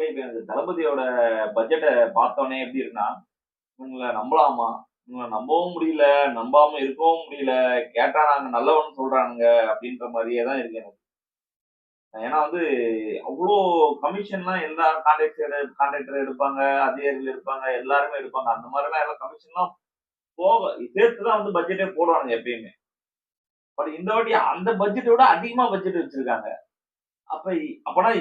மக்களே இப்ப எனக்கு தளபதியோட பட்ஜெட்ட பார்த்தோனே எப்படி இருக்குன்னா, இவங்கள நம்பலாமா? இவங்கள நம்பவும் முடியல, நம்பாம இருக்கவும் முடியல. கேட்டா நாங்க நல்லவன்னு சொல்றானுங்க அப்படின்ற மாரியே தான் இருக்கு எனக்கு. ஏன்னா வந்து அவ்ளோ கமிஷன்லாம் எல்லா கான்ட்ராக்டர் எடுப்பாங்க, அதிகாரிகள் எடுப்பாங்க, எல்லாருமே எடுப்பாங்க. அந்த மாரிலாம் எல்லாம் கமிஷன்லாம் போக சேர்த்து தான் வந்து பட்ஜெட்டே போடுவானுங்க எப்பயுமே. பட் இந்த வாட்டி அந்த பட்ஜெட்ட விட அதிகமா பட்ஜெட் வச்சிருக்காங்க. அப்ப அப்பனா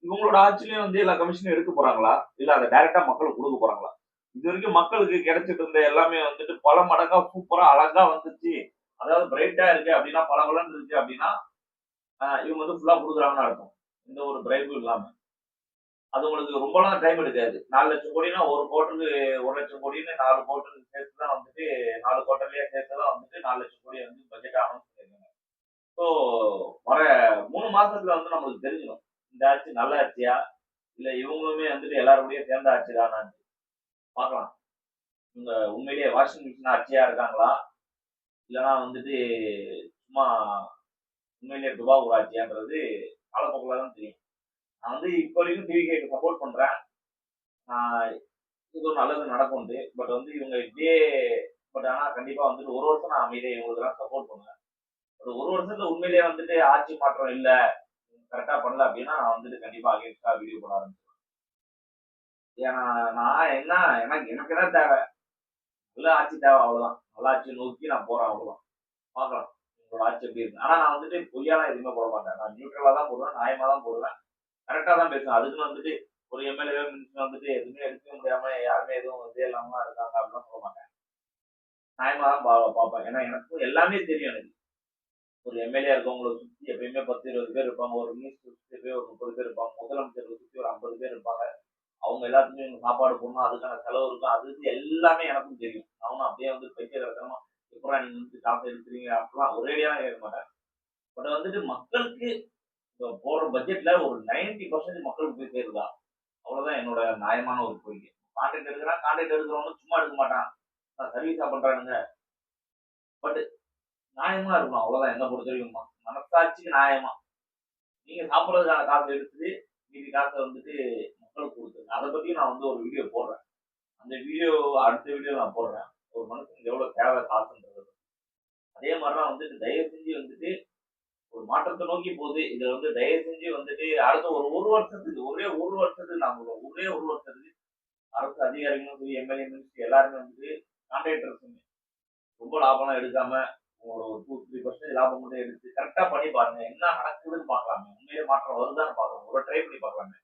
இவங்களோட ஆட்சியிலயும் வந்து எல்லா கமிஷனும் எடுக்க போறாங்களா? இல்ல அத டைரக்ட்டா மக்களுக்கு குடுக்க போறாங்களா? இதுவரைக்கும் மக்களுக்கு கிடைச்சிட்டு இருந்த எல்லாமே வந்துட்டு பல மடங்கா சூப்பரா அழகா வந்துச்சு. அதாவது பிரைட்டா இருக்கு அப்டின்னா, பளபளன்னு இருக்கு அப்டின்னா, இவங்க வந்து ஃபுல்லா குடுக்குறாங்கன்னு அர்த்தம். எந்த ஒரு பிரைபும் இல்லாம. அது உங்களுக்கு ரொம்பலாம் டைம் எடுக்காது. 4,00,000 கோடின்னா ஒரு குவார்ட்டருக்கு 1,00,000 கோடின்னு 4 குவார்ட்டருக்கு சேர்த்து தான் வந்துட்டு 4 குவார்ட்டர்லயே சேர்த்து தான் வந்துட்டு 4,00,000 கோடிய வந்து பட்ஜெட்டா அனௌன்ஸ் பண்ணியிருக்காங்க. ஸோ வர 3 மாசத்துல வந்து நம்மளுக்கு தெரிஞ்சிரும். இந்த ஆட்சி நல்ல ஆட்சியா? இல்ல இவங்களுமே வந்துட்டு எல்லாரும் கூடயும் சேர்ந்த ஆட்சி தானான்னு பார்க்கலாம். இவங்க உண்மையிலேயே வாஷிங் மிஷின் ஆட்சியா இருக்காங்களா? இல்லன்னா வந்துட்டு சும்மா உண்மையிலேயே டுபாகூர் ஆட்சியான்றது காலப்போக்குல தான் தெரியும். நான் வந்து இப்போ வரைக்கும் டிவிகேக்கு சப்போர்ட் பண்றேன். ஆ இது ஒரு நல்லது நடக்கும்ன்ட்டு. பட் வந்து இவங்க இப்படியே ஆனா கண்டிப்பா வந்துட்டு 1 வருஷம் நான் அமைதியா இவங்களுக்கெல்லாம் சப்போர்ட் பண்ணுவேன். ஒரு 1 வருஷத்துல உண்மையிலேயே வந்துட்டு ஆட்சி மாற்றம் இல்ல, கரெக்ட்டா பண்ணல அப்படின்னா நான் வந்துட்டு கண்டிப்பா அகைன்ஸ்டா வீடியோ போட ஆரம்பிச்சுருவேன். ஏன்னா நான் என்ன எனக்கு எனக்கு என்ன தேவை? நல்ல ஆட்சி தேவை அவ்வளவுதான். நல்ல ஆட்சிய நோக்கி நான் போறேன் அவ்வளவுதான். பார்க்கலாம். உங்களோட ஆட்சி எப்படி இருக்கு. ஆனா நான் வந்துட்டு பொய்யாலாம் எதுவுமே போட மாட்டேன். நான் நியூட்ரலா தான் போடுவேன். நியாயமா தான் போடுவேன். கரெக்ட்டா தான் பேசுவேன். அதுக்குன்னு வந்துட்டு ஒரு எம்எல்ஏ மினிஸ்டர் வந்துட்டு எதுவுமே எடுக்கவே முடியாம யாருமே எதுவும் இதே இல்லாம இருக்காங்க அப்படிலாம் சொல்ல மாட்டேன். நியாயமா தான் பார்ப்பேன். ஏன்னா எனக்கும் எல்லாமே தெரியும் எனக்கு. ஒரு எம்எல்ஏ இருக்கவங்கள சுத்தி எப்பயுமே 10, 20 பேர் இருப்பாங்க. ஒரு மினிஸ்டர் சுத்தி எப்பயும் ஒரு 30 பேர் இருப்பாங்க. முதலமைச்சர சுத்தி ஒரு 50 பேர் இருப்பாங்க. அவங்க எல்லாத்துக்கும் இவங்க சாப்பாடு போடணும். அதுக்கான செலவு இருக்கும். அது இது எல்லாமே எனக்கும் தெரியும். நானும் அப்படியே வந்து பைத்தியக்காரத்தனமா எப்புட்றா நீங்க வந்து காசு எடுக்குறீங்க? அப்படிலாம் ஒரேடியாலாம் கேட்க மாட்டேன். பட் வந்துட்டு மக்களுக்கு இப்ப போடுற பட்ஜெட்ல ஒரு 90% மக்களுக்கு போய் சேருதா? அவ்வளவுதான் என்னோட நியாயமான ஒரு கோரிக்கை. கான்ட்ராக்ட் எடுக்குறான். கான்ட்ராக்ட் எடுக்கிறவனும் சும்மா எடுக்க மாட்டான். சர்வீஸா பண்றானுங்க. பட் நியாயமா இருக்கணும். அவ்வளவுதான் என்ன பொறுத்தவரைக்கும். மனசாட்சிக்கு நியாயமா. நீங்க சாப்பிடுறதுக்கான காசு எடுத்துட்டு, மீதி காச வந்துட்டு மக்களுக்கு குடுத்துருங்க. அத பத்தியும் நான் வந்து ஒரு வீடியோ போடுறேன். அந்த வீடியோ அடுத்த வீடியோ நான் போடுறேன். ஒரு மனுஷனுக்கு எவ்வளவு தேவை காசுன்றது. அதே மாரி தான் வந்துட்டு தயவு செஞ்சு வந்துட்டு ஒரு மாற்றத்த நோக்கி போகுது. இத வந்து தயவு செஞ்சு வந்துட்டு அடுத்த ஒரு 1 வருஷத்துக்கு ஒரே 1 வருஷத்துக்கு நான் சொல்றேன். ஒரே 1 வருஷத்துக்கு அரசு அதிகாரிகளும் சரி, எம்எல்ஏ, மினிஸ்டர் எல்லாருமே வந்துட்டு கான்ட்ராக்டர்ஸ் ரொம்ப லாபம்லாம் எடுக்காம, உங்களோட ஒரு 2, 3% லாபம் மட்டும் எடுத்து கரெக்ட்டா பண்ணி பாருங்க. என்ன நடக்குதுன்னு பார்க்கலாமே. உண்மையிலே மாற்றம் வருதான்னு பார்க்கலாம். ஒரு ட்ரை பண்ணி பார்க்கலாமே.